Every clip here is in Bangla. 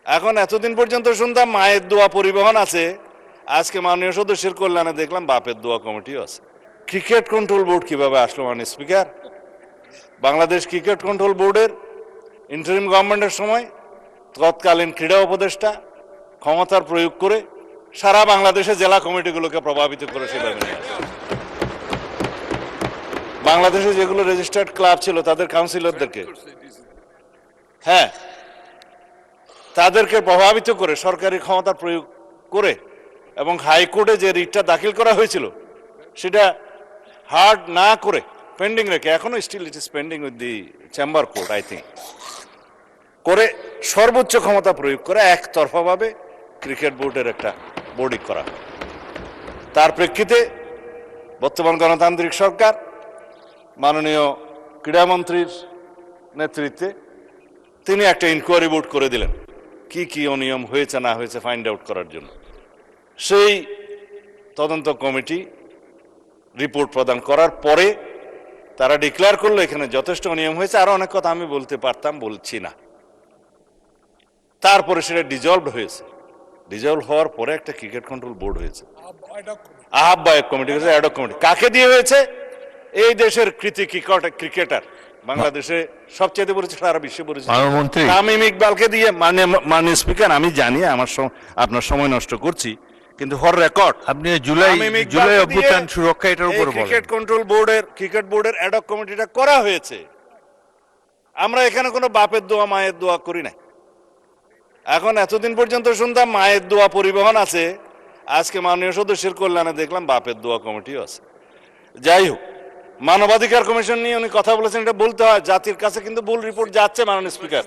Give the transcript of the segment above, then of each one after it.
এখন এতদিন পর্যন্ত শুনতাম মায়ের দোয়া পরিবহন আছে, আজকে মাননীয় সদস্যের কল্যাণে দেখলাম বাপের দোয়া কমিটিও আছে। ক্রিকেট কন্ট্রোল বোর্ড কিভাবে আসলো মাননীয় স্পিকার? বাংলাদেশ ক্রিকেট কন্ট্রোল বোর্ডের ইন্টারিম গভর্নমেন্টের সময় তৎকালীন ক্রীড়া উপদেষ্টা ক্ষমতার প্রয়োগ করে সারা বাংলাদেশে জেলা কমিটিগুলোকে প্রভাবিত করে সেভাবে নিয়ে আসে। বাংলাদেশে যেগুলো রেজিস্টার্ড ক্লাব ছিল তাদের কাউন্সিলরদেরকে, হ্যাঁ, তাদেরকে প্রভাবিত করে সরকারি ক্ষমতা প্রয়োগ করে এবং হাইকোর্টে যে রিটটা দাখিল করা হয়েছিল সেটা হার্ড না করে পেন্ডিং রেখে, এখনো still it is pending with the chamber court I think, করে সর্বোচ্চ ক্ষমতা প্রয়োগ করে একতরফাভাবে ক্রিকেট বোর্ডের একটা বোর্ডিং করা। তার প্রেক্ষিতে বর্তমান গণতান্ত্রিক সরকার মাননীয় ক্রীড়ামন্ত্রীর নেতৃত্বে তিনি একটা ইনকোয়ারি বোর্ড করে দিলেন কি কি অনিয়ম হয়েছে না হয়েছে ফাইন্ড আউট করার জন্য। সেই তদন্ত কমিটি রিপোর্ট প্রদান করার পরে তারা ডিক্লেয়ার করলো এখানে যথেষ্ট অনিয়ম হয়েছে, আরো অনেক কথা আমি বলতে পারতাম, বলছি না। তারপরে সেটা ডিজলভ হয়েছে, ডিজলভ হওয়ার পরে একটা ক্রিকেট কন্ট্রোল বোর্ড হয়েছে, আহ্বায়ক কমিটি হয়েছে, অ্যাডক কমিটি। কাকে দিয়ে হয়েছে? এই দেশের কৃতি ক্রিকেটার, বাংলাদেশে সবচেয়ে পরিচিত, সারা বিশ্বে পরিচিত তামিম ইকবালকে দিয়ে। মাননীয় স্পিকার, আমি জানি আপনার সময় নষ্ট করছি, কিন্তু ফর রেকর্ড আপনি জুলাই অভ্যুত্থান সুরক্ষা এটার উপর বলেন। ক্রিকেট কন্ট্রোল ক্রিকেট বোর্ডের অ্যাডক কমিটিটা করা হয়েছে। আমরা এখানে কোনো বাপের দোয়া মায়ের দোয়া করি না। এখন এতদিন পর্যন্ত শুনতাম মায়ের দোয়া পরিবহন আছে, আজকে মাননীয় সদস্যের কল্যাণে দেখলাম বাপের দোয়া কমিটিও আছে। যাই হোক, মানবাধিকার কমিশন নিয়ে উনি কথা বলেছেন, এটা বলতে হয়, জাতির কাছে কিন্তু ভুল রিপোর্ট যাচ্ছে মাননীয় স্পিকার।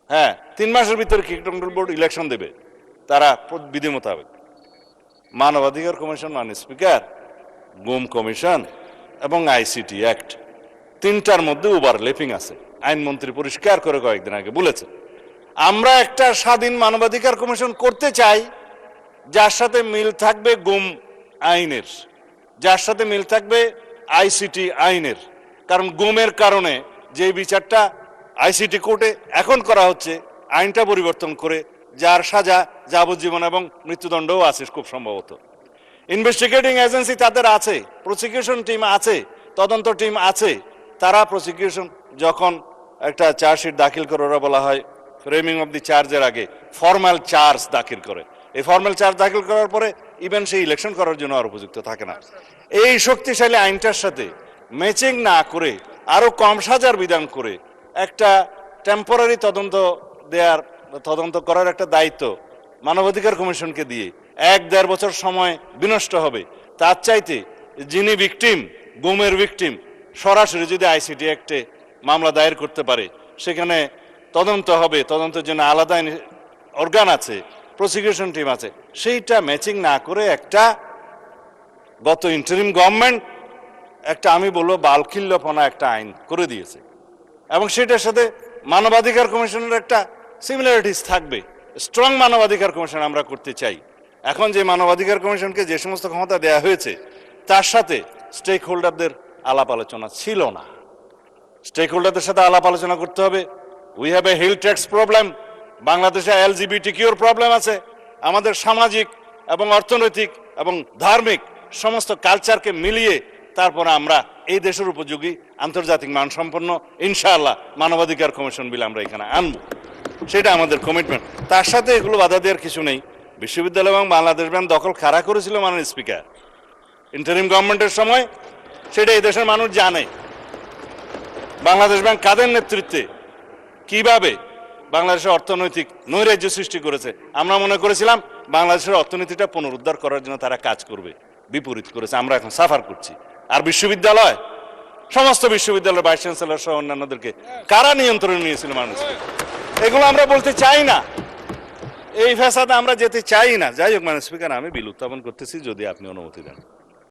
হ্যাঁ, 3 মাসের ভিতরে ক্রিকেট কন্ট্রোল বোর্ড ইলেকশন দেবে তারা বিধি মোতাবেক। মানবাধিকার কমিশন মাননীয় স্পিকার, গুম কমিশন এবং আইসিটি অ্যাক্ট, 3টার মধ্যে ওভারল্যাপিং আছে। আইনমন্ত্রী পরিষ্কার করে কয়েকদিন আগে বলেছে আমরা একটা স্বাধীন মানবাধিকার কমিশন করতে চাই যার সাথে মিল থাকবে গুম আইনের, যার সাথে মিল থাকবে আইসিটি আইনের। কারণ গুমের কারণে যে বিচারটা আইসিটি কোর্টে এখন করা হচ্ছে, আইনটা পরিবর্তন করে যার সাজা যাবজ্জীবন এবং মৃত্যুদণ্ডও আছে খুব সম্ভবত। ইনভেস্টিগেটিং এজেন্সি তাদের আছে, প্রসিকিউশন টিম আছে, তদন্ত টিম আছে। তারা প্রসিকিউশন যখন একটা চার্জশিট দাখিল করে, ওরা বলা হয় ফ্রেমিং অফ দি চার্জের আগে ফর্মাল চার্জ দাখিল করে। এই ফর্মাল চার্জ দাখিল করার পরে ইভেন সেই ইলেকশন করার জন্য আর উপযুক্ত থাকে না। এই শক্তিশালী আইনটার সাথে ম্যাচিং না করে আরো কম সাজার বিধান করে একটা টেম্পোরারি তদন্ত করার একটা দায়িত্ব মানবাধিকার কমিশনকে দিয়ে 1-1.5 বছর সময় বিনষ্ট হবে। তার চাইতে যিনি ভিকটিম, গুমের ভিকটিম, সরাসরি যদি আইসিটি অ্যাক্টে মামলা দায়ের করতে পারে, সেখানে তদন্ত হবে, তদন্তের জন্য আলাদা অর্গান আছে, প্রসিকিউশন টিম আছে, সেইটা ম্যাচিং না করে একটা গত ইন্টারিম গভর্নমেন্ট একটা, আমি বলবো বালখিল্যপনা একটা আইন করে দিয়েছে। এবং সেটার সাথে মানবাধিকার কমিশনের একটা সিমিলারিটিস থাকবে। স্ট্রং মানবাধিকার কমিশন আমরা করতে চাই। এখন যে মানবাধিকার কমিশনকে যে সমস্ত ক্ষমতা দেয়া হয়েছে তার সাথে স্টেক হোল্ডারদের আলাপ আলোচনা ছিল না। স্টেক হোল্ডারদের সাথে আলাপ আলোচনা করতে হবে। We have a hill tracts problem, বাংলাদেশে এলজিবিটিকিউর প্রবলেম আছে। আমাদের সামাজিক এবং অর্থনৈতিক এবং ধার্মিক সমস্ত কালচারকে মিলিয়ে তারপরে আমরা এই দেশের উপযোগী আন্তর্জাতিক মানসম্পন্ন ইনশাআল্লাহ মানবাধিকার কমিশন বিল আমরা এখানে আনবো, সেটা আমাদের কমিটমেন্ট। তার সাথে এগুলো বাধা দেওয়ার কিছু নেই। বিশ্ববিদ্যালয় এবং বাংলাদেশ ব্যাংক দখল কারা করেছিল মাননীয় স্পিকার ইন্টারিম গভর্নমেন্টের সময়, সেটা এই দেশের মানুষ জানে। বাংলাদেশ ব্যাংক কাদের নেতৃত্বে কিভাবে বাংলাদেশের অর্থনৈতিক নৈরাজ্য সৃষ্টি করেছে। আমরা মনে করেছিলাম বাংলাদেশের অর্থনীতিটা পুনরুদ্ধার করার জন্য তারা কাজ করবে, বিপরীত করেছে। আমরা এখন সাফার করছি। আর বিশ্ববিদ্যালয়, সমস্ত বিশ্ববিদ্যালয়ের ভাইস চ্যান্সেলর সহ অন্যান্যদেরকে কারা নিয়ন্ত্রণে নিয়েছিল মানুষ, এগুলো আমরা বলতে চাই না। এই ফ্যাসাদে আমরা যেতে চাই না। যাই হোক মাননীয় স্পিকার, আমি বিল উত্থাপন করতেছি যদি আপনি অনুমতি দেন।